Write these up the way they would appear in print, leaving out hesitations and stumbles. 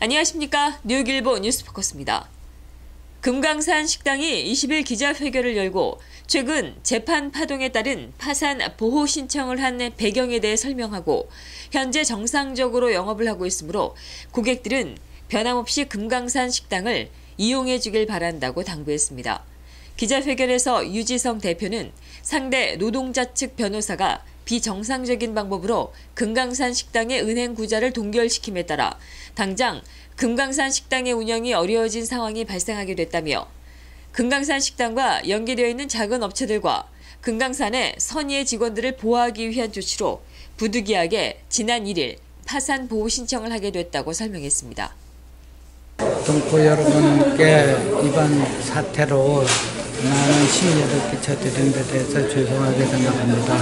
안녕하십니까. 뉴욕일보 뉴스포커스입니다. 금강산 식당이 20일 기자회견을 열고 최근 재판 파동에 따른 파산 보호 신청을 한 배경에 대해 설명하고 현재 정상적으로 영업을 하고 있으므로 고객들은 변함없이 금강산 식당을 이용해 주길 바란다고 당부했습니다. 기자회견에서 유지성 대표는 상대 노동자 측 변호사가 비정상적인 방법으로 금강산 식당의 은행 구자를 동결시킴에 따라 당장 금강산 식당의 운영이 어려워진 상황이 발생하게 됐다며 금강산 식당과 연계되어 있는 작은 업체들과 금강산의 선의의 직원들을 보호하기 위한 조치로 부득이하게 지난 1일 파산 보호 신청을 하게 됐다고 설명했습니다. 동포 여러분께 이번 사태로 많은 심려를 끼쳐드린 데 대해서 죄송하게 생각합니다.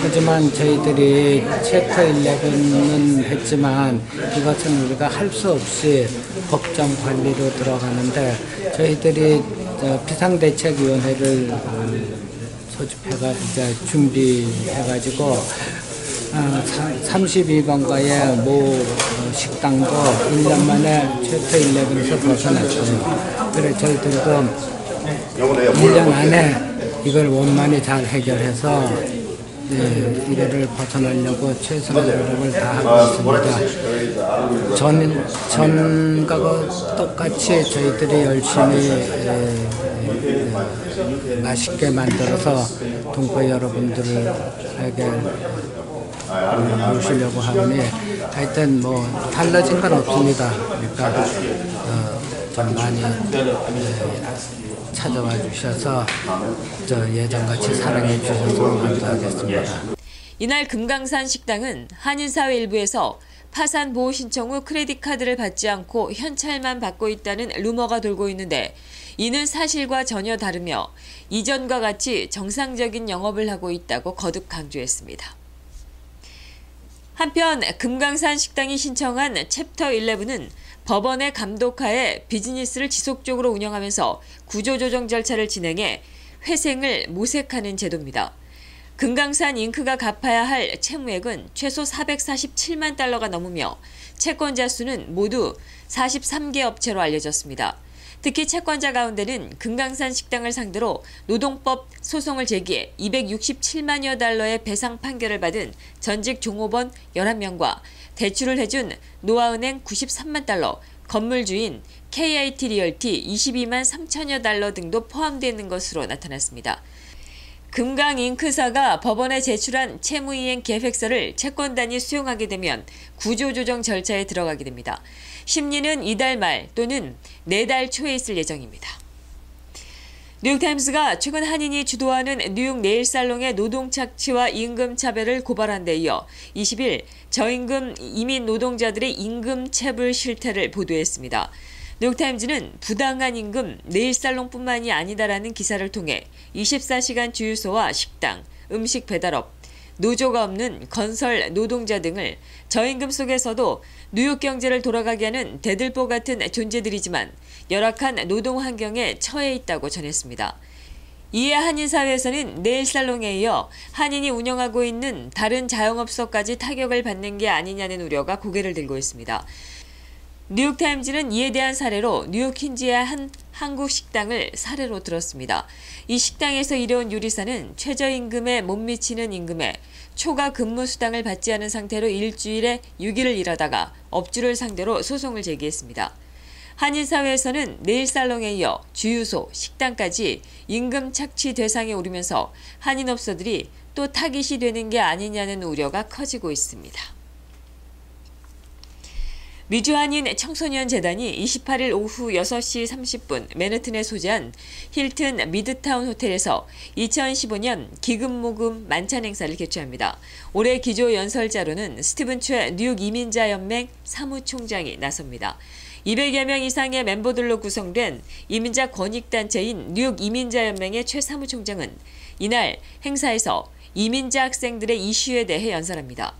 하지만 저희들이 챕터 11은 했지만 이것은 우리가 할 수 없이 법정 관리로 들어가는데 저희들이 비상대책위원회를 준비해가지고 32번가의 모 식당도 1년 만에 챕터 11에서 벗어났어요. 그래서 저희들도 1년 안에 이걸 원만히 잘 해결해서 이거를 벗어나려고 최선의 노력을 다하고 있습니다. 전과 똑같이 저희들이 열심히 맛있게 만들어서 동포 여러분들에게 모시려고 하니 하여튼 뭐 달라진 건 없습니다. 그러니까 좀 많이 찾아와 주셔서 예전같이 사랑해 주셔서 감사하겠습니다. 이날 금강산 식당은 한인사회 일부에서 파산 보호 신청 후 크레딧 카드를 받지 않고 현찰만 받고 있다는 루머가 돌고 있는데 이는 사실과 전혀 다르며 이전과 같이 정상적인 영업을 하고 있다고 거듭 강조했습니다. 한편 금강산 식당이 신청한 챕터 11은 법원의 감독하에 비즈니스를 지속적으로 운영하면서 구조조정 절차를 진행해 회생을 모색하는 제도입니다. 금강산 잉크가 갚아야 할 채무액은 최소 447만 달러가 넘으며 채권자 수는 모두 43개 업체로 알려졌습니다. 특히 채권자 가운데는 금강산 식당을 상대로 노동법 소송을 제기해 267만여 달러의 배상 판결을 받은 전직 종업원 11명과 대출을 해준 노아은행 93만 달러, 건물주인 KIT 리얼티 22만 3천여 달러 등도 포함되는 것으로 나타났습니다. 금강잉크사가 법원에 제출한 채무이행 계획서를 채권단이 수용하게 되면 구조조정 절차에 들어가게 됩니다. 심리는 이달 말 또는 내달 초에 있을 예정입니다. 뉴욕타임스가 최근 한인이 주도하는 뉴욕 네일살롱의 노동착취와 임금차별을 고발한 데 이어 20일 저임금 이민 노동자들의 임금체불 실태를 보도했습니다. 뉴욕타임즈는 부당한 임금, 네일살롱뿐만이 아니다라는 기사를 통해 24시간 주유소와 식당, 음식 배달업, 노조가 없는 건설 노동자 등을 저임금 속에서도 뉴욕 경제를 돌아가게 하는 대들보 같은 존재들이지만 열악한 노동 환경에 처해 있다고 전했습니다. 이에 한인사회에서는 네일살롱에 이어 한인이 운영하고 있는 다른 자영업소까지 타격을 받는 게 아니냐는 우려가 고개를 들고 있습니다. 뉴욕타임즈는 이에 대한 사례로 뉴욕 퀸즈의 한 한국 식당을 사례로 들었습니다. 이 식당에서 일해온 요리사는 최저임금에 못 미치는 임금에 초과 근무 수당을 받지 않은 상태로 일주일에 6일을 일하다가 업주를 상대로 소송을 제기했습니다. 한인사회에서는 네일살롱에 이어 주유소, 식당까지 임금 착취 대상에 오르면서 한인업소들이 또 타깃이 되는 게 아니냐는 우려가 커지고 있습니다. 미주한인 청소년 재단이 28일 오후 6시 30분 맨해튼에 소재한 힐튼 미드타운 호텔에서 2015년 기금모금 만찬 행사를 개최합니다. 올해 기조 연설자로는 스티븐 최 뉴욕 이민자연맹 사무총장이 나섭니다. 200여 명 이상의 멤버들로 구성된 이민자 권익단체인 뉴욕 이민자연맹의 최 사무총장은 이날 행사에서 이민자 학생들의 이슈에 대해 연설합니다.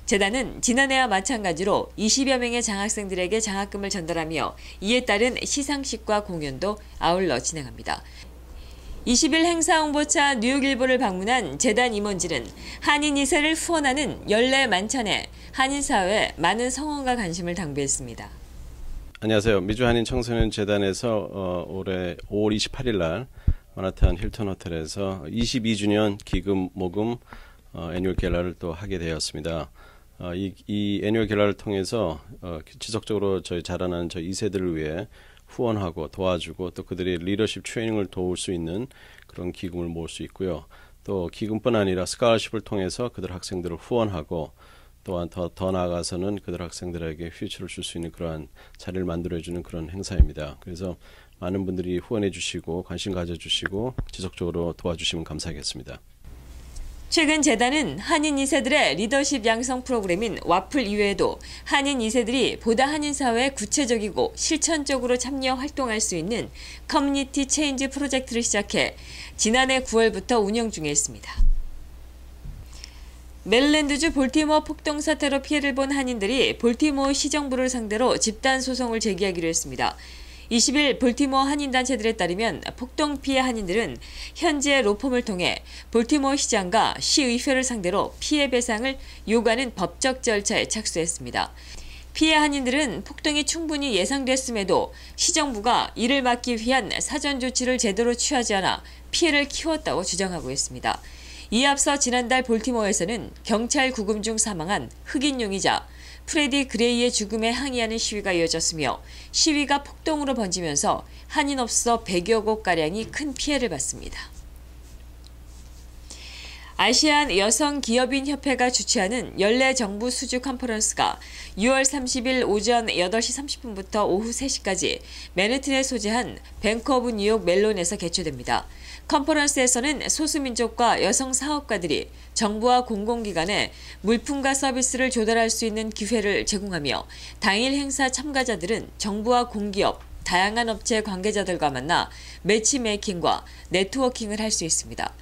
재단은 지난해와 마찬가지로 20여 명의 장학생들에게 장학금을 전달하며 이에 따른 시상식과 공연도 아울러 진행합니다. 20일 행사 홍보차 뉴욕일보를 방문한 재단 임원진은 한인 2세를 후원하는 연례 만찬에 한인사회에 많은 성원과 관심을 당부했습니다. 안녕하세요. 미주한인 청소년 재단에서 올해 5월 28일 날 마나탄 힐튼 호텔에서 22주년 기금 모금 애뉴얼 갤러를 또 하게 되었습니다. 이 애뉴얼 갤러를 통해서 지속적으로 저희 자라나는 저희 2세들을 위해 후원하고 도와주고 또 그들의 리더십 트레이닝을 도울 수 있는 그런 기금을 모을 수 있고요. 또 기금뿐 아니라 스칼러십을 통해서 그들 학생들을 후원하고 또한 더 나아가서는 그들 학생들에게 퓨처를 줄 수 있는 그러한 자리를 만들어주는 그런 행사입니다. 그래서 많은 분들이 후원해 주시고 관심 가져주시고 지속적으로 도와주시면 감사하겠습니다. 최근 재단은 한인 2세들의 리더십 양성 프로그램인 와플 이외에도 한인 2세들이 보다 한인 사회에 구체적이고 실천적으로 참여 활동할 수 있는 커뮤니티 체인지 프로젝트를 시작해 지난해 9월부터 운영 중에 있습니다. 메릴랜드주 볼티모어 폭동 사태로 피해를 본 한인들이 볼티모어 시정부를 상대로 집단 소송을 제기하기로 했습니다. 20일 볼티모어 한인단체들에 따르면 폭동 피해 한인들은 현재 로펌을 통해 볼티모어 시장과 시의회를 상대로 피해 배상을 요구하는 법적 절차에 착수했습니다. 피해 한인들은 폭동이 충분히 예상됐음에도 시정부가 이를 막기 위한 사전 조치를 제대로 취하지 않아 피해를 키웠다고 주장하고 있습니다. 이에 앞서 지난달 볼티모어에서는 경찰 구금 중 사망한 흑인 용의자 프레디 그레이의 죽음에 항의하는 시위가 이어졌으며 시위가 폭동으로 번지면서 한인업소 100여 곳가량이 큰 피해를 봤습니다. 아시안 여성기업인협회가 주최하는 연례 정부 수주 컨퍼런스가 6월 30일 오전 8시 30분부터 오후 3시까지 맨해튼에 소재한 뱅크 오브 뉴욕 멜론에서 개최됩니다. 컨퍼런스에서는 소수민족과 여성 사업가들이 정부와 공공기관에 물품과 서비스를 조달할 수 있는 기회를 제공하며 당일 행사 참가자들은 정부와 공기업, 다양한 업체 관계자들과 만나 매치메이킹과 네트워킹을 할 수 있습니다.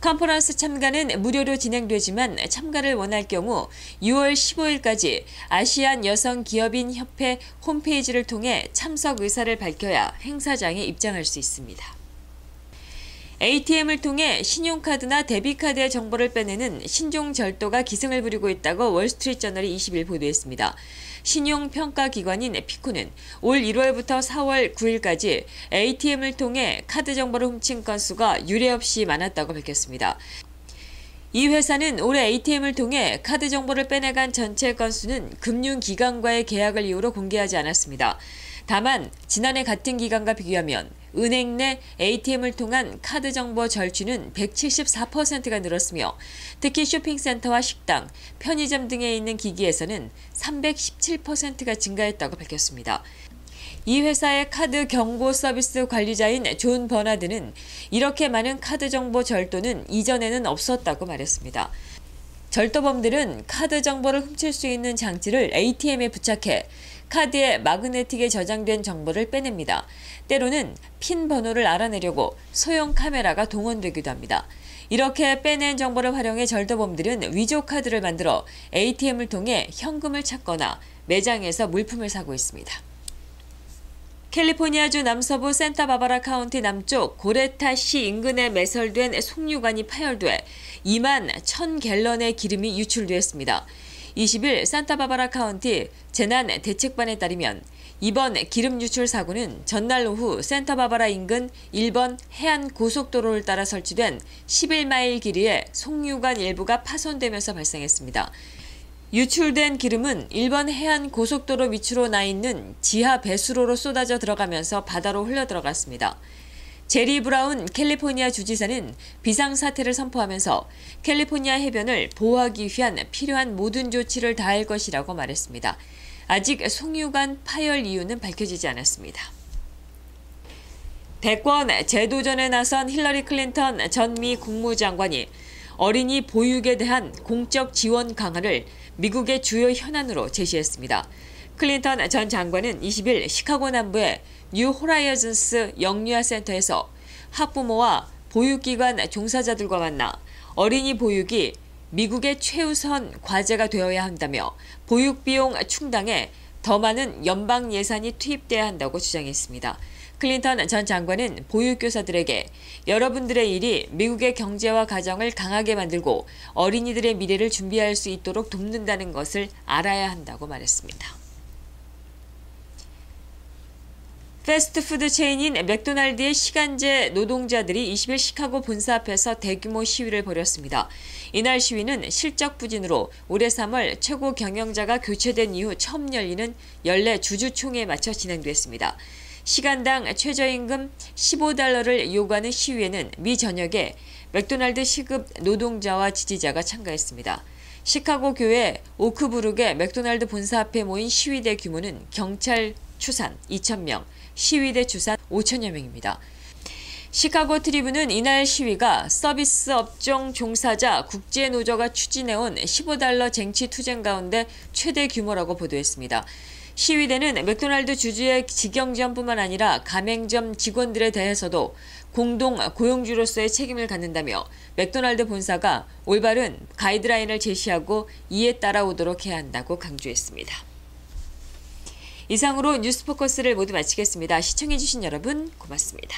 컨퍼런스 참가는 무료로 진행되지만 참가를 원할 경우 6월 15일까지 아시안 여성기업인협회 홈페이지를 통해 참석 의사를 밝혀야 행사장에 입장할 수 있습니다. ATM을 통해 신용카드나 데비카드의 정보를 빼내는 신종절도가 기승을 부리고 있다고 월스트리트저널이 20일 보도했습니다. 신용평가기관인 피코는 올 1월부터 4월 9일까지 ATM을 통해 카드 정보를 훔친 건수가 유례없이 많았다고 밝혔습니다. 이 회사는 올해 ATM을 통해 카드 정보를 빼내간 전체 건수는 금융기관과의 계약을 이유로 공개하지 않았습니다. 다만 지난해 같은 기간과 비교하면 은행 내 ATM을 통한 카드 정보 절취는 174%가 늘었으며 특히 쇼핑센터와 식당, 편의점 등에 있는 기기에서는 317%가 증가했다고 밝혔습니다. 이 회사의 카드 경고 서비스 관리자인 존 버나드는 이렇게 많은 카드 정보 절도는 이전에는 없었다고 말했습니다. 절도범들은 카드 정보를 훔칠 수 있는 장치를 ATM에 부착해 카드에 마그네틱에 저장된 정보를 빼냅니다. 때로는 핀 번호를 알아내려고 소형 카메라가 동원되기도 합니다. 이렇게 빼낸 정보를 활용해 절도범들은 위조 카드를 만들어 ATM을 통해 현금을 찾거나 매장에서 물품을 사고 있습니다. 캘리포니아주 남서부 산타바바라 카운티 남쪽 고레타시 인근에 매설된 송유관이 파열돼 2만 1,000갤런의 기름이 유출됐습니다. 20일 산타바바라 카운티 재난대책반에 따르면 이번 기름 유출 사고는 전날 오후 산타바바라 인근 1번 해안고속도로를 따라 설치된 11마일 길이의 송유관 일부가 파손되면서 발생했습니다. 유출된 기름은 1번 해안고속도로 밑으로 나 있는 지하 배수로로 쏟아져 들어가면서 바다로 흘러들어갔습니다. 제리 브라운 캘리포니아 주지사는 비상사태를 선포하면서 캘리포니아 해변을 보호하기 위한 필요한 모든 조치를 다할 것이라고 말했습니다. 아직 송유관 파열 이유는 밝혀지지 않았습니다. 대권 재도전에 나선 힐러리 클린턴 전 미 국무장관이 어린이 보육에 대한 공적 지원 강화를 미국의 주요 현안으로 제시했습니다. 클린턴 전 장관은 20일 시카고 남부의 뉴 호라이즌스 영유아 센터에서 학부모와 보육기관 종사자들과 만나 어린이 보육이 미국의 최우선 과제가 되어야 한다며 보육비용 충당에 더 많은 연방 예산이 투입돼야 한다고 주장했습니다. 클린턴 전 장관은 보육교사들에게 여러분들의 일이 미국의 경제와 가정을 강하게 만들고 어린이들의 미래를 준비할 수 있도록 돕는다는 것을 알아야 한다고 말했습니다. 패스트푸드 체인인 맥도날드의 시간제 노동자들이 20일 시카고 본사 앞에서 대규모 시위를 벌였습니다. 이날 시위는 실적 부진으로 올해 3월 최고 경영자가 교체된 이후 처음 열리는 연례 주주총회에 맞춰 진행됐습니다. 시간당 최저임금 $15를 요구하는 시위에는 미 전역에 맥도날드 시급 노동자와 지지자가 참가했습니다. 시카고 교회 오크브룩의 맥도날드 본사 앞에 모인 시위대 규모는 경찰 추산 2,000명, 시위대 추산 5천여 명입니다. 시카고 트리뷴은 이날 시위가 서비스 업종 종사자 국제노조가 추진해온 $15 쟁취 투쟁 가운데 최대 규모라고 보도했습니다. 시위대는 맥도날드 주주의 직영점뿐만 아니라 가맹점 직원들에 대해서도 공동 고용주로서의 책임을 갖는다며 맥도날드 본사가 올바른 가이드라인을 제시하고 이에 따라오도록 해야 한다고 강조했습니다. 이상으로 뉴스포커스를 모두 마치겠습니다. 시청해주신 여러분 고맙습니다.